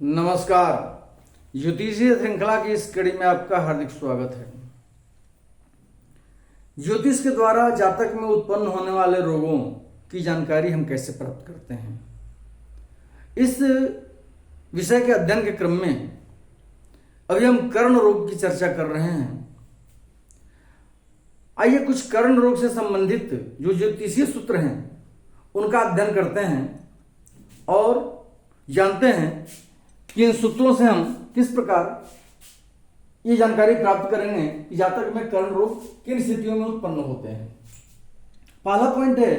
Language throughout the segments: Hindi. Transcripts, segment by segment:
नमस्कार। ज्योतिषीय श्रृंखला की इस कड़ी में आपका हार्दिक स्वागत है। ज्योतिष के द्वारा जातक में उत्पन्न होने वाले रोगों की जानकारी हम कैसे प्राप्त करते हैं, इस विषय के अध्ययन के क्रम में अभी हम कर्ण रोग की चर्चा कर रहे हैं। आइए कुछ कर्ण रोग से संबंधित जो ज्योतिषीय सूत्र हैं उनका अध्ययन करते हैं और जानते हैं कि इन सूत्रों से हम किस प्रकार ये जानकारी प्राप्त करेंगे कि जातक में कर्ण रोग किन स्थितियों में उत्पन्न होते हैं। पहला पॉइंट है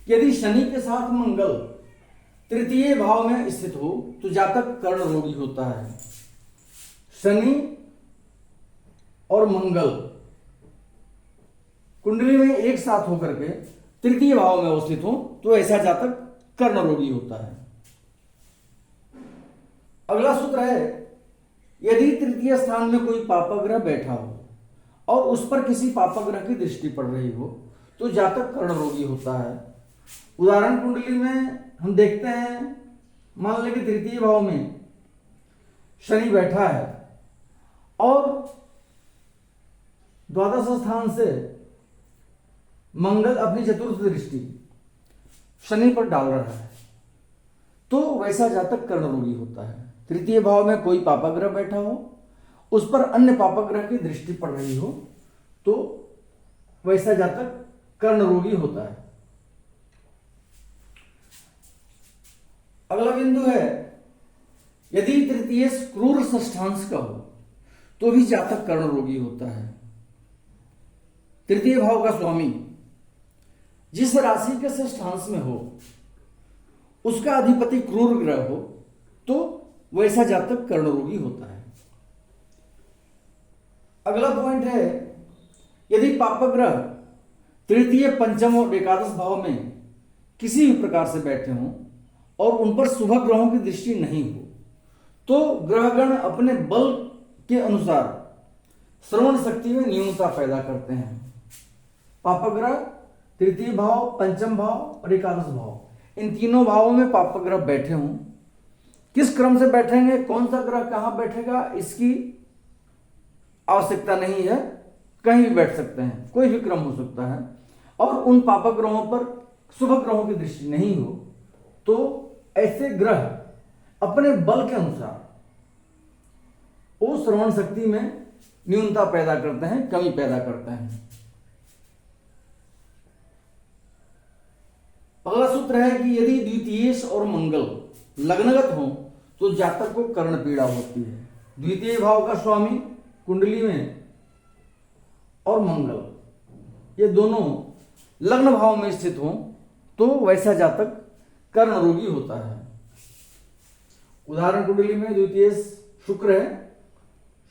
कि यदि शनि के साथ मंगल तृतीय भाव में स्थित हो तो जातक कर्ण रोगी होता है। शनि और मंगल कुंडली में एक साथ होकर के तृतीय भाव में अवस्थित हो तो ऐसा जातक कर्ण रोगी होता है। अगला सूत्र है, यदि तृतीय स्थान में कोई पापग्रह बैठा हो और उस पर किसी पापग्रह की दृष्टि पड़ रही हो तो जातक कर्ण रोगी होता है। उदाहरण कुंडली में हम देखते हैं, मान लें कि तृतीय भाव में शनि बैठा है और द्वादश स्थान से मंगल अपनी चतुर्थ दृष्टि शनि पर डाल रहा है तो वैसा जातक कर्ण रोगी होता है। तृतीय भाव में कोई पापग्रह बैठा हो, उस पर अन्य पापग्रह की दृष्टि पड़ रही हो तो वैसा जातक कर्ण रोगी होता है। अगला बिंदु है, यदि तृतीय क्रूर षष्ठांश का हो तो भी जातक कर्ण रोगी होता है। तृतीय भाव का स्वामी जिस राशि के षष्ठांश में हो उसका अधिपति क्रूर ग्रह हो तो वैसा जातक कर्ण रोगी होता है। अगला पॉइंट है, यदि पापग्रह तृतीय पंचम और एकादश भाव में किसी भी प्रकार से बैठे हों और उन पर शुभ ग्रहों की दृष्टि नहीं हो तो ग्रहगण अपने बल के अनुसार श्रवण शक्ति में न्यूनता पैदा करते हैं। पापग्रह तृतीय भाव, पंचम भाव और एकादश भाव, इन तीनों भावों में पापग्रह बैठे हों, किस क्रम से बैठेंगे, कौन सा ग्रह कहां बैठेगा, इसकी आवश्यकता नहीं है, कहीं भी बैठ सकते हैं, कोई भी क्रम हो सकता है और उन पापग्रहों पर शुभ ग्रहों की दृष्टि नहीं हो तो ऐसे ग्रह अपने बल के अनुसार वो श्रवण शक्ति में न्यूनता पैदा करते हैं, कमी पैदा करते हैं। अगला सूत्र है कि यदि द्वितीयेश और मंगल लग्नगत हो तो जातक को कर्ण पीड़ा होती है। द्वितीय भाव का स्वामी कुंडली में और मंगल ये दोनों लग्न भाव में स्थित हो तो वैसा जातक कर्ण रोगी होता है। उदाहरण कुंडली में द्वितीय शुक्र है,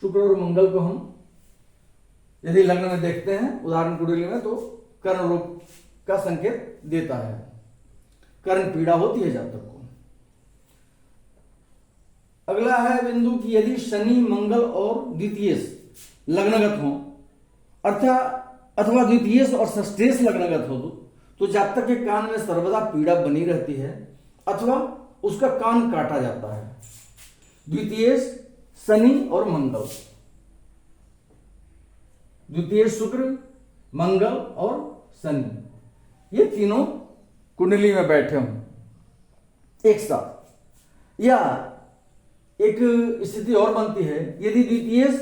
शुक्र और मंगल को हम यदि लग्न में देखते हैं उदाहरण कुंडली में तो कर्ण रोग का संकेत देता है, कर्ण पीड़ा होती है जातक को। अगला है बिंदु कि यदि शनि मंगल और द्वितीयेश लग्नगत हो अथवा द्वितीयेश और षष्ठेश लग्नगत हो तो जातक के कान में सर्वदा पीड़ा बनी रहती है अथवा उसका कान काटा जाता है। द्वितीयेश शनि और मंगल, द्वितीयेश शुक्र, मंगल और शनि, ये तीनों कुंडली में बैठे हों एक साथ, या एक स्थिति और बनती है यदि द्वितीयेश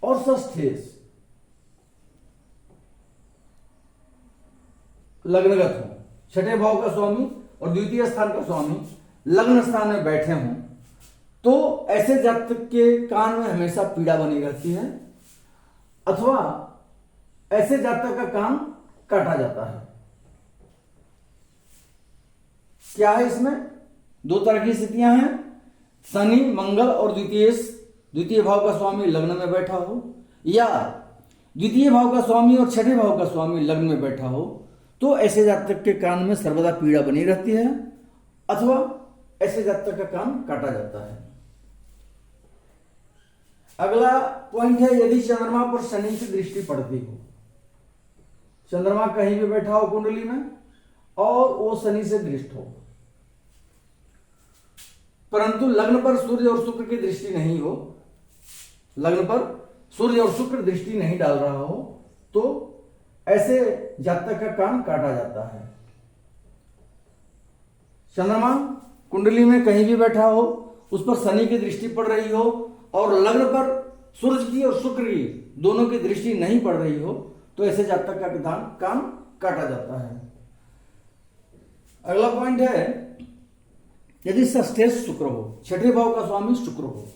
और षष्ठेश लग्नगत हो, छठे भाव का स्वामी और द्वितीय स्थान का स्वामी लग्न स्थान में बैठे हों तो ऐसे जातक के कान में हमेशा पीड़ा बनी रहती है अथवा ऐसे जातक का कान काटा जाता है। क्या है इसमें दो तरह की स्थितियां हैं, शनि मंगल और द्वितीय भाव का स्वामी लग्न में बैठा हो या द्वितीय भाव का स्वामी और छठे भाव का स्वामी लग्न में बैठा हो तो ऐसे जातक के कान में सर्वदा पीड़ा बनी रहती है अथवा ऐसे जातक का कान काटा जाता है। अगला पॉइंट है, यदि चंद्रमा पर शनि की दृष्टि पड़ती हो, चंद्रमा कहीं भी बैठा हो कुंडली में और वो शनि से दृष्ट हो परंतु लग्न पर सूर्य और शुक्र की दृष्टि नहीं हो, लग्न पर सूर्य और शुक्र दृष्टि नहीं डाल रहा हो, तो ऐसे जातक का कान काटा जाता है। चंद्रमा कुंडली में कहीं भी बैठा हो, उस पर शनि की दृष्टि पड़ रही हो और लग्न पर सूर्य की और शुक्र की दोनों की दृष्टि नहीं पड़ रही हो, तो ऐसे जातक का कान काटा जाता है। अगला पॉइंट है, यदि षष्ठेश शुक्र हो, छठे भाव का स्वामी शुक्र हो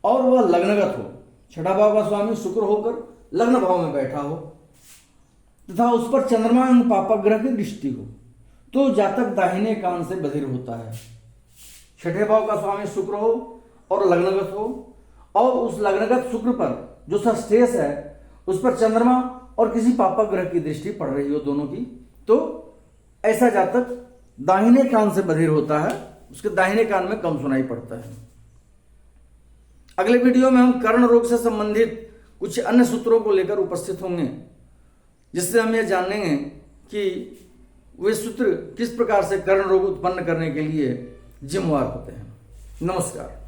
और वह लग्नगत हो, छठा भाव का स्वामी शुक्र होकर लग्न भाव में बैठा हो तथा उस पर चंद्रमा एवं पापग्रह की दृष्टि हो, तो जातक दाहिने कान से बधिर होता है। छठे भाव का स्वामी शुक्र हो और लग्नगत हो और उस लग्नगत शुक्र पर जो षष्ठेश है उस पर चंद्रमा और किसी पापग्रह की दृष्टि पड़ रही हो दोनों की, तो ऐसा जातक दाहिने कान से बधिर होता है, उसके दाहिने कान में कम सुनाई पड़ता है। अगले वीडियो में हम कर्ण रोग से संबंधित कुछ अन्य सूत्रों को लेकर उपस्थित होंगे, जिससे हम यह जानेंगे कि वे सूत्र किस प्रकार से कर्ण रोग उत्पन्न करने के लिए जिम्मेवार होते हैं। नमस्कार।